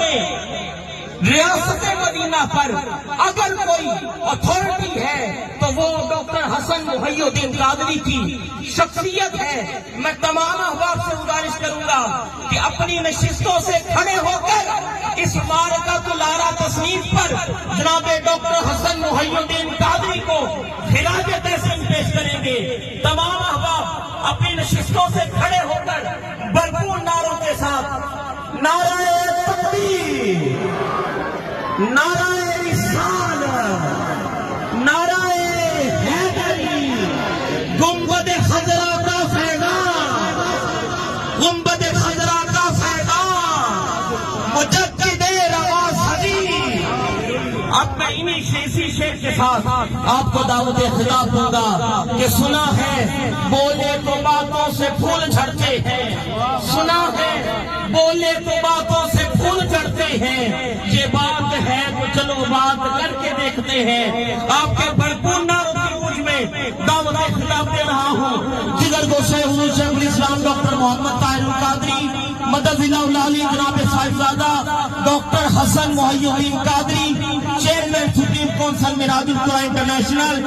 ریاست مدینہ پر اگر کوئی اتھارٹی ہے تو وہ ڈاکٹر حسن محی الدین قادری کی شخصیت ہے۔ میں تمام احباب سے گزارش کروں گا کہ اپنی نشستوں سے کھڑے ہو کر اس معرکۃ الارا تصنیف پر جناب ڈاکٹر حسن محی الدین قادری کو خراج تحسین پیش کریں گے۔ تمام احباب اپنی نشستوں سے کھڑے ہو کر بھرپور نعروں کے ساتھ نعرہ تکبیر، نعرہ رسالت، نعرہ حیدری، گنبد خضرا کا فیضان، گنبد خضرا کا فیضان، مجدد رواں صدی۔ اب میں انہی اسی شعر کے ساتھ آپ کو دعوت خطاب دوں گا کہ سنا ہے بولے تو باتوں سے پھول جھڑتے ہیں، سنا ہے بولے تو باتوں سے پھول جھڑتے ہیں، یہ بات ہے تو چلو بات کر کے دیکھتے ہیں۔ آپ کے بھرپور نعروں کی گونج میں دعوت خطاب دے رہا ہوں جگر گوشے حضور شیخ الاسلام ڈاکٹر محمد طاہر القادری مدد اللہ العالی، جناب صاحبزادہ ڈاکٹر حسن محی الدین قادری، چیئرمین سپریم کونسل معراج القرآن انٹرنیشنل۔